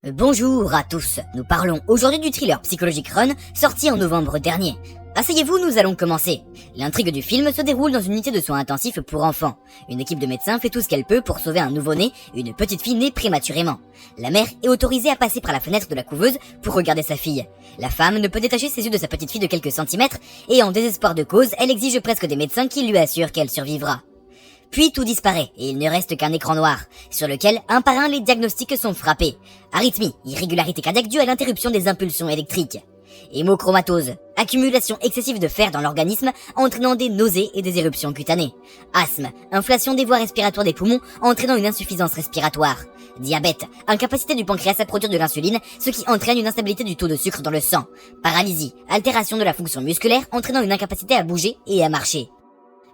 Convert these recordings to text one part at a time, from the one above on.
Bonjour à tous, nous parlons aujourd'hui du thriller psychologique Run, sorti en novembre dernier. Asseyez-vous, nous allons commencer. L'intrigue du film se déroule dans une unité de soins intensifs pour enfants. Une équipe de médecins fait tout ce qu'elle peut pour sauver un nouveau-né, une petite fille née prématurément. La mère est autorisée à passer par la fenêtre de la couveuse pour regarder sa fille. La femme ne peut détacher ses yeux de sa petite fille de quelques centimètres, et en désespoir de cause, elle exige presque des médecins qui lui assurent qu'elle survivra. Puis tout disparaît, et il ne reste qu'un écran noir, sur lequel, un par un, les diagnostics sont frappés. Arythmie, irrégularité cardiaque due à l'interruption des impulsions électriques. Hémochromatose, accumulation excessive de fer dans l'organisme, entraînant des nausées et des éruptions cutanées. Asthme, inflation des voies respiratoires des poumons, entraînant une insuffisance respiratoire. Diabète, incapacité du pancréas à produire de l'insuline, ce qui entraîne une instabilité du taux de sucre dans le sang. Paralysie, altération de la fonction musculaire, entraînant une incapacité à bouger et à marcher.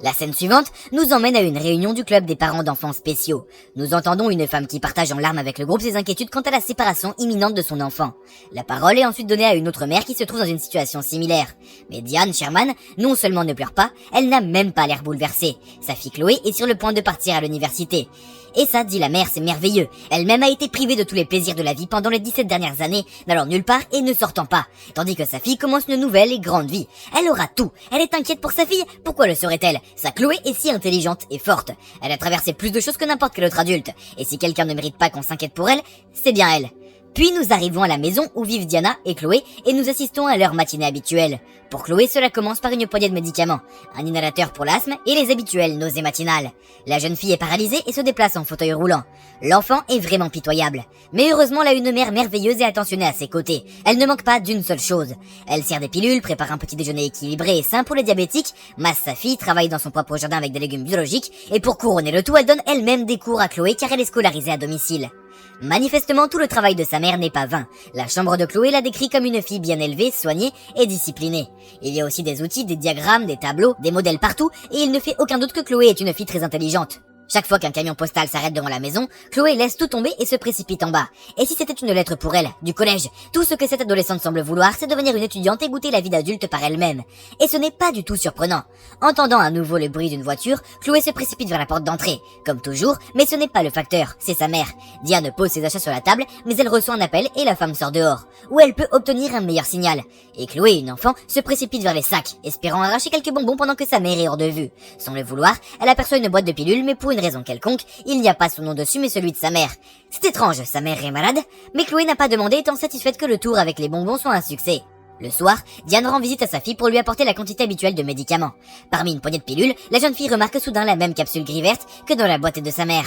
La scène suivante nous emmène à une réunion du club des parents d'enfants spéciaux. Nous entendons une femme qui partage en larmes avec le groupe ses inquiétudes quant à la séparation imminente de son enfant. La parole est ensuite donnée à une autre mère qui se trouve dans une situation similaire. Mais Diane Sherman non seulement ne pleure pas, elle n'a même pas l'air bouleversée. Sa fille Chloé est sur le point de partir à l'université. Et ça, dit la mère, c'est merveilleux. Elle-même a été privée de tous les plaisirs de la vie pendant les 17 dernières années, n'allant nulle part et ne sortant pas. Tandis que sa fille commence une nouvelle et grande vie. Elle aura tout. Elle est inquiète pour sa fille. Pourquoi le serait-elle? Sa Chloé est si intelligente et forte. Elle a traversé plus de choses que n'importe quel autre adulte. Et si quelqu'un ne mérite pas qu'on s'inquiète pour elle, c'est bien elle. Puis nous arrivons à la maison où vivent Diana et Chloé et nous assistons à leur matinée habituelle. Pour Chloé, cela commence par une poignée de médicaments, un inhalateur pour l'asthme et les habituelles nausées matinales. La jeune fille est paralysée et se déplace en fauteuil roulant. L'enfant est vraiment pitoyable. Mais heureusement, elle a une mère merveilleuse et attentionnée à ses côtés. Elle ne manque pas d'une seule chose. Elle sert des pilules, prépare un petit déjeuner équilibré et sain pour les diabétiques, masse sa fille, travaille dans son propre jardin avec des légumes biologiques, et pour couronner le tout, elle donne elle-même des cours à Chloé car elle est scolarisée à domicile. Manifestement, tout le travail de sa mère n'est pas vain. La chambre de Chloé la décrit comme une fille bien élevée, soignée et disciplinée. Il y a aussi des outils, des diagrammes, des tableaux, des modèles partout, et il ne fait aucun doute que Chloé est une fille très intelligente. Chaque fois qu'un camion postal s'arrête devant la maison, Chloé laisse tout tomber et se précipite en bas. Et si c'était une lettre pour elle, du collège? Tout ce que cette adolescente semble vouloir, c'est devenir une étudiante et goûter la vie d'adulte par elle-même. Et ce n'est pas du tout surprenant. Entendant à nouveau le bruit d'une voiture, Chloé se précipite vers la porte d'entrée. Comme toujours, mais ce n'est pas le facteur, c'est sa mère. Diane pose ses achats sur la table, mais elle reçoit un appel et la femme sort dehors, où elle peut obtenir un meilleur signal. Et Chloé, une enfant, se précipite vers les sacs, espérant arracher quelques bonbons pendant que sa mère est hors de vue. Sans le vouloir, elle aperçoit une boîte de pilules, mais pour une raison quelconque, il n'y a pas son nom dessus mais celui de sa mère. C'est étrange, sa mère est malade, mais Chloé n'a pas demandé étant satisfaite que le tour avec les bonbons soit un succès. Le soir, Diane rend visite à sa fille pour lui apporter la quantité habituelle de médicaments. Parmi une poignée de pilules, la jeune fille remarque soudain la même capsule gris-verte que dans la boîte de sa mère.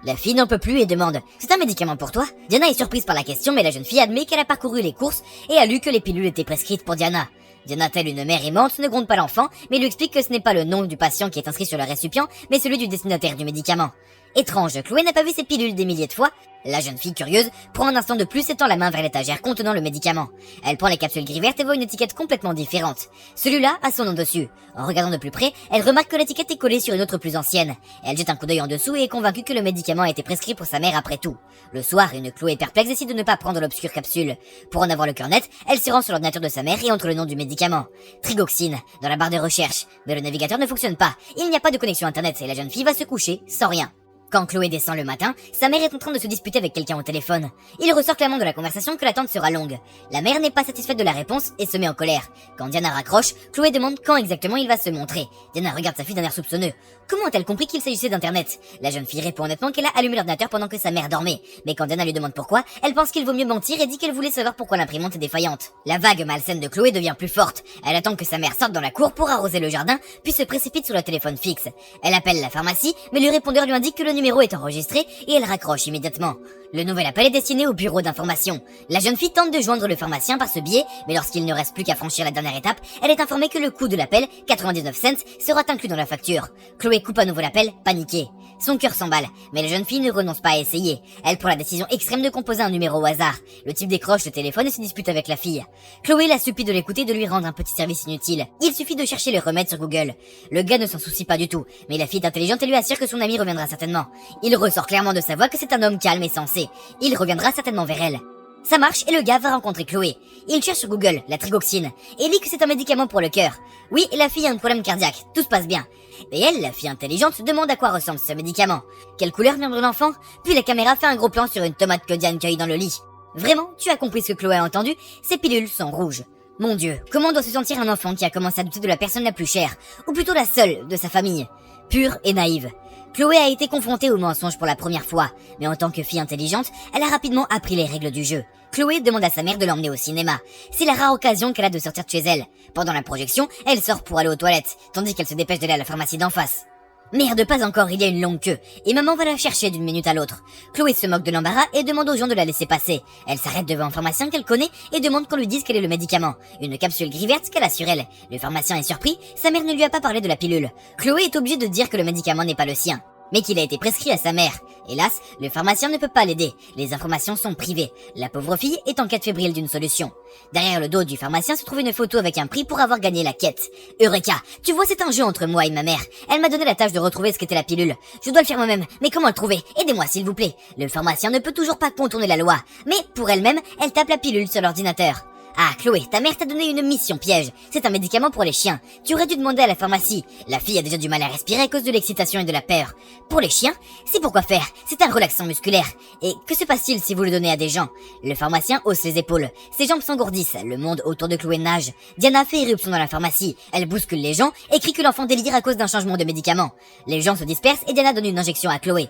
La fille n'en peut plus et demande « C'est un médicament pour toi ?» Diana est surprise par la question mais la jeune fille admet qu'elle a parcouru les courses et a lu que les pilules étaient prescrites pour Diana. Diana, telle une mère aimante, ne gronde pas l'enfant, mais lui explique que ce n'est pas le nom du patient qui est inscrit sur le récipient, mais celui du destinataire du médicament. Étrange, Chloé n'a pas vu ces pilules des milliers de fois. La jeune fille curieuse prend un instant de plus et tend la main vers l'étagère contenant le médicament. Elle prend les capsules gris vertes et voit une étiquette complètement différente. Celui-là a son nom dessus. En regardant de plus près, elle remarque que l'étiquette est collée sur une autre plus ancienne. Elle jette un coup d'œil en dessous et est convaincue que le médicament a été prescrit pour sa mère après tout. Le soir, une Chloé perplexe décide de ne pas prendre l'obscure capsule. Pour en avoir le cœur net, elle se rend sur l'ordinateur de sa mère et entre le nom du médicament. Trigoxine, dans la barre de recherche. Mais le navigateur ne fonctionne pas. Il n'y a pas de connexion internet et la jeune fille va se coucher sans rien. Quand Chloé descend le matin, sa mère est en train de se disputer avec quelqu'un au téléphone. Il ressort clairement de la conversation que l'attente sera longue. La mère n'est pas satisfaite de la réponse et se met en colère. Quand Diana raccroche, Chloé demande quand exactement il va se montrer. Diana regarde sa fille d'un air soupçonneux. Comment a-t-elle compris qu'il s'agissait d'internet? La jeune fille répond honnêtement qu'elle a allumé l'ordinateur pendant que sa mère dormait. Mais quand Diana lui demande pourquoi, elle pense qu'il vaut mieux mentir et dit qu'elle voulait savoir pourquoi l'imprimante est défaillante. La vague malsaine de Chloé devient plus forte. Elle attend que sa mère sorte dans la cour pour arroser le jardin, puis se précipite sur le téléphone fixe. Elle appelle la pharmacie, mais le répondeur lui indique que le numéro est enregistré et elle raccroche immédiatement. Le nouvel appel est destiné au bureau d'information. La jeune fille tente de joindre le pharmacien par ce biais, mais lorsqu'il ne reste plus qu'à franchir la dernière étape, elle est informée que le coût de l'appel, 99 cents, sera inclus dans la facture. Chloé coupe à nouveau l'appel, paniquée. Son cœur s'emballe, mais la jeune fille ne renonce pas à essayer. Elle prend la décision extrême de composer un numéro au hasard. Le type décroche le téléphone et se dispute avec la fille. Chloé la supplie de l'écouter et de lui rendre un petit service inutile. Il suffit de chercher le remède sur Google. Le gars ne s'en soucie pas du tout, mais la fille est intelligente et lui assure que son ami reviendra certainement. Il ressort clairement de sa voix que c'est un homme calme et sensé. Il reviendra certainement vers elle. Ça marche et le gars va rencontrer Chloé. Il cherche sur Google la trigoxine et dit que c'est un médicament pour le cœur. Oui, la fille a un problème cardiaque, tout se passe bien. Et elle, la fille intelligente, demande à quoi ressemble ce médicament. Quelle couleur vient de l'enfant? Puis la caméra fait un gros plan sur une tomate que Diane cueille dans le lit. Vraiment, tu as compris ce que Chloé a entendu? Ces pilules sont rouges. Mon Dieu, comment doit se sentir un enfant qui a commencé à douter de la personne la plus chère, ou plutôt la seule, de sa famille? Pure et naïve. Chloé a été confrontée au mensonge pour la première fois, mais en tant que fille intelligente, elle a rapidement appris les règles du jeu. Chloé demande à sa mère de l'emmener au cinéma. C'est la rare occasion qu'elle a de sortir de chez elle. Pendant la projection, elle sort pour aller aux toilettes, tandis qu'elle se dépêche d'aller à la pharmacie d'en face. Merde, pas encore, il y a une longue queue, et maman va la chercher d'une minute à l'autre. Chloé se moque de l'embarras et demande aux gens de la laisser passer. Elle s'arrête devant un pharmacien qu'elle connaît et demande qu'on lui dise quel est le médicament. Une capsule gris verte qu'elle a sur elle. Le pharmacien est surpris, sa mère ne lui a pas parlé de la pilule. Chloé est obligée de dire que le médicament n'est pas le sien, mais qu'il a été prescrit à sa mère. Hélas, le pharmacien ne peut pas l'aider, les informations sont privées. La pauvre fille est en quête fébrile d'une solution. Derrière le dos du pharmacien se trouve une photo avec un prix pour avoir gagné la quête. Eureka! Tu vois, c'est un jeu entre moi et ma mère. Elle m'a donné la tâche de retrouver ce qu'était la pilule. Je dois le faire moi-même, mais comment le trouver? Aidez-moi s'il vous plaît. Le pharmacien ne peut toujours pas contourner la loi, mais pour elle-même, elle tape la pilule sur l'ordinateur. Ah, Chloé, ta mère t'a donné une mission piège. C'est un médicament pour les chiens. Tu aurais dû demander à la pharmacie. La fille a déjà du mal à respirer à cause de l'excitation et de la peur. Pour les chiens, c'est pourquoi faire. C'est un relaxant musculaire. Et que se passe-t-il si vous le donnez à des gens? Le pharmacien hausse les épaules. Ses jambes s'engourdissent. Le monde autour de Chloé nage. Diana fait irruption dans la pharmacie. Elle bouscule les gens et crie que l'enfant délire à cause d'un changement de médicament. Les gens se dispersent et Diana donne une injection à Chloé.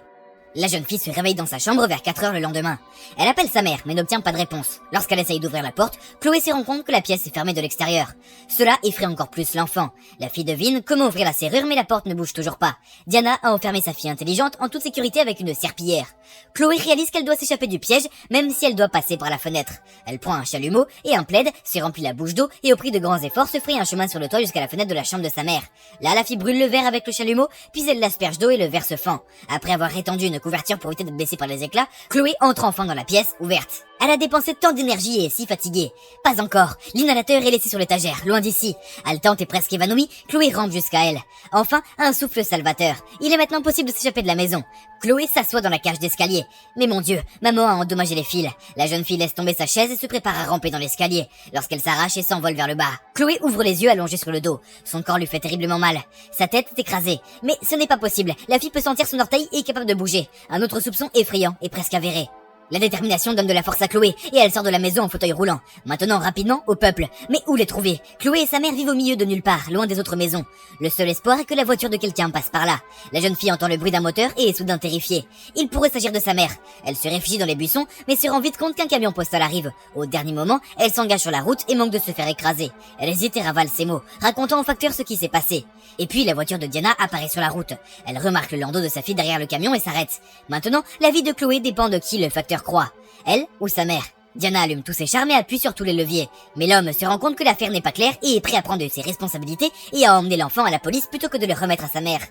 La jeune fille se réveille dans sa chambre vers 4 heures le lendemain. Elle appelle sa mère, mais n'obtient pas de réponse. Lorsqu'elle essaye d'ouvrir la porte, Chloé se rend compte que la pièce est fermée de l'extérieur. Cela effraie encore plus l'enfant. La fille devine comment ouvrir la serrure, mais la porte ne bouge toujours pas. Diana a enfermé sa fille intelligente en toute sécurité avec une serpillière. Chloé réalise qu'elle doit s'échapper du piège, même si elle doit passer par la fenêtre. Elle prend un chalumeau et un plaid, se remplit la bouche d'eau et au prix de grands efforts se fraye un chemin sur le toit jusqu'à la fenêtre de la chambre de sa mère. Là, la fille brûle le verre avec le chalumeau, puis elle l'asperge d'eau et le verre se fend. Après avoir étendu une couverture pour éviter d'être blessée par les éclats, Chloé entre enfin dans la pièce, ouverte. Elle a dépensé tant d'énergie et est si fatiguée. Pas encore. L'inhalateur est laissé sur l'étagère, loin d'ici. Haletante et presque évanouie, Chloé rampe jusqu'à elle. Enfin, un souffle salvateur. Il est maintenant possible de s'échapper de la maison. Chloé s'assoit dans la cage d'escalier. Mais mon Dieu, maman a endommagé les fils. La jeune fille laisse tomber sa chaise et se prépare à ramper dans l'escalier, lorsqu'elle s'arrache et s'envole vers le bas. Chloé ouvre les yeux allongée sur le dos. Son corps lui fait terriblement mal. Sa tête est écrasée. Mais ce n'est pas possible. La fille peut sentir son orteil et est capable de bouger. Un autre soupçon effrayant et presque avéré. La détermination donne de la force à Chloé, et elle sort de la maison en fauteuil roulant. Maintenant, rapidement, au peuple. Mais où les trouver? Chloé et sa mère vivent au milieu de nulle part, loin des autres maisons. Le seul espoir est que la voiture de quelqu'un passe par là. La jeune fille entend le bruit d'un moteur et est soudain terrifiée. Il pourrait s'agir de sa mère. Elle se réfugie dans les buissons, mais se rend vite compte qu'un camion postal arrive. Au dernier moment, elle s'engage sur la route et manque de se faire écraser. Elle hésite et ravale ses mots, racontant au facteur ce qui s'est passé. Et puis, la voiture de Diana apparaît sur la route. Elle remarque le landau de sa fille derrière le camion et s'arrête. Maintenant, la vie de Chloé dépend de qui le facteur croit. Elle ou sa mère. Diana allume tous ses charmes et appuie sur tous les leviers. Mais l'homme se rend compte que l'affaire n'est pas claire et est prêt à prendre ses responsabilités et à emmener l'enfant à la police plutôt que de le remettre à sa mère.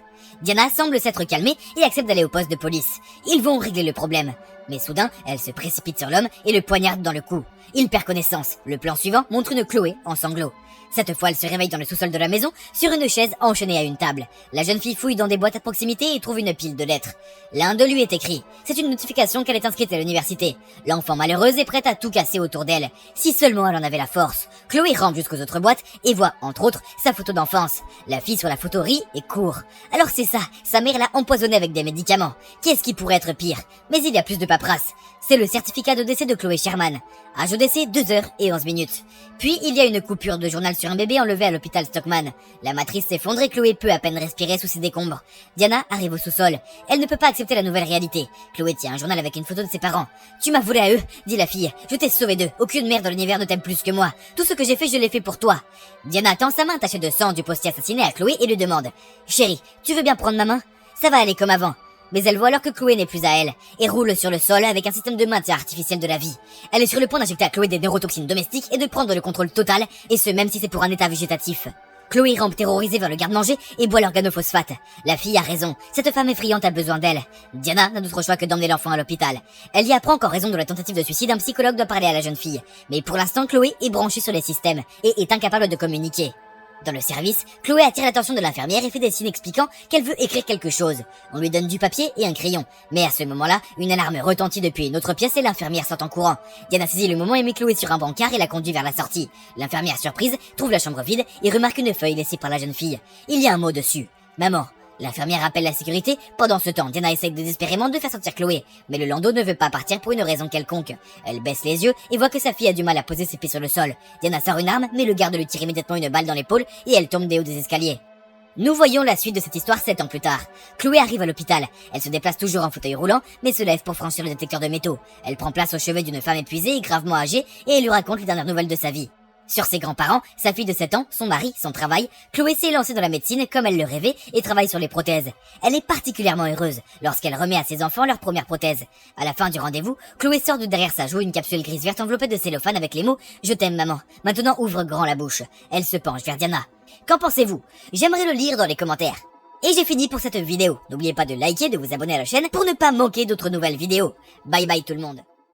Diana semble s'être calmée et accepte d'aller au poste de police. Ils vont régler le problème. Mais soudain, elle se précipite sur l'homme et le poignarde dans le cou. Il perd connaissance. Le plan suivant montre une Chloé en sanglots. Cette fois, elle se réveille dans le sous-sol de la maison, sur une chaise enchaînée à une table. La jeune fille fouille dans des boîtes à proximité et trouve une pile de lettres. L'un de lui est écrit. C'est une notification qu'elle est inscrite à l'université. L'enfant malheureuse est prête à tout casser autour d'elle. Si seulement elle en avait la force. Chloé rampe jusqu'aux autres boîtes et voit, entre autres, sa photo d'enfance. La fille sur la photo rit et court. Alors c'est ça, sa mère l'a empoisonnée avec des médicaments. Qu'est-ce qui pourrait être pire? Mais il y a plus de paperasse. C'est le certificat de décès de Chloé Sherman. Âge de décès 2 heures et 11 minutes. Puis il y a une coupure de journal sur un bébé enlevé à l'hôpital Stockman. La matrice s'effondre et Chloé peut à peine respirer sous ses décombres. Diana arrive au sous-sol. Elle ne peut pas accepter la nouvelle réalité. Chloé tient un journal avec une photo de ses parents. Tu m'as volé à eux, dit la fille. Je t'ai sauvé d'eux. Aucune mère dans l'univers ne t'aime plus que moi. Tout ce que j'ai fait, je l'ai fait pour toi. Diana tend sa main tachée de sang du postier assassiné à Chloé et lui demande: Chérie, tu veux bien prendre ma main? Ça va aller comme avant. Mais elle voit alors que Chloé n'est plus à elle, et roule sur le sol avec un système de maintien artificiel de la vie. Elle est sur le point d'injecter à Chloé des neurotoxines domestiques et de prendre le contrôle total, et ce même si c'est pour un état végétatif. Chloé rampe terrorisée vers le garde-manger et boit l'organophosphate. La fille a raison, cette femme effrayante a besoin d'elle. Diana n'a d'autre choix que d'emmener l'enfant à l'hôpital. Elle y apprend qu'en raison de la tentative de suicide, un psychologue doit parler à la jeune fille. Mais pour l'instant, Chloé est branchée sur les systèmes, et est incapable de communiquer. Dans le service, Chloé attire l'attention de l'infirmière et fait des signes expliquant qu'elle veut écrire quelque chose. On lui donne du papier et un crayon. Mais à ce moment-là, une alarme retentit depuis une autre pièce et l'infirmière sort en courant. Diana saisit le moment et met Chloé sur un brancard et la conduit vers la sortie. L'infirmière, surprise, trouve la chambre vide et remarque une feuille laissée par la jeune fille. Il y a un mot dessus. Maman, L'infirmière appelle la sécurité. Pendant ce temps, Diana essaie désespérément de faire sortir Chloé, mais le landau ne veut pas partir pour une raison quelconque. Elle baisse les yeux et voit que sa fille a du mal à poser ses pieds sur le sol. Diana sort une arme, mais le garde lui tire immédiatement une balle dans l'épaule et elle tombe des hauts des escaliers. Nous voyons la suite de cette histoire 7 ans plus tard. Chloé arrive à l'hôpital. Elle se déplace toujours en fauteuil roulant, mais se lève pour franchir le détecteur de métaux. Elle prend place au chevet d'une femme épuisée et gravement âgée, et elle lui raconte les dernières nouvelles de sa vie. Sur ses grands-parents, sa fille de 7 ans, son mari, son travail, Chloé s'est lancée dans la médecine comme elle le rêvait et travaille sur les prothèses. Elle est particulièrement heureuse lorsqu'elle remet à ses enfants leur première prothèse. À la fin du rendez-vous, Chloé sort de derrière sa joue une capsule grise verte enveloppée de cellophane avec les mots « Je t'aime maman, maintenant ouvre grand la bouche ». Elle se penche vers Diana. Qu'en pensez-vous? J'aimerais le lire dans les commentaires. Et j'ai fini pour cette vidéo. N'oubliez pas de liker, de vous abonner à la chaîne pour ne pas manquer d'autres nouvelles vidéos. Bye bye tout le monde.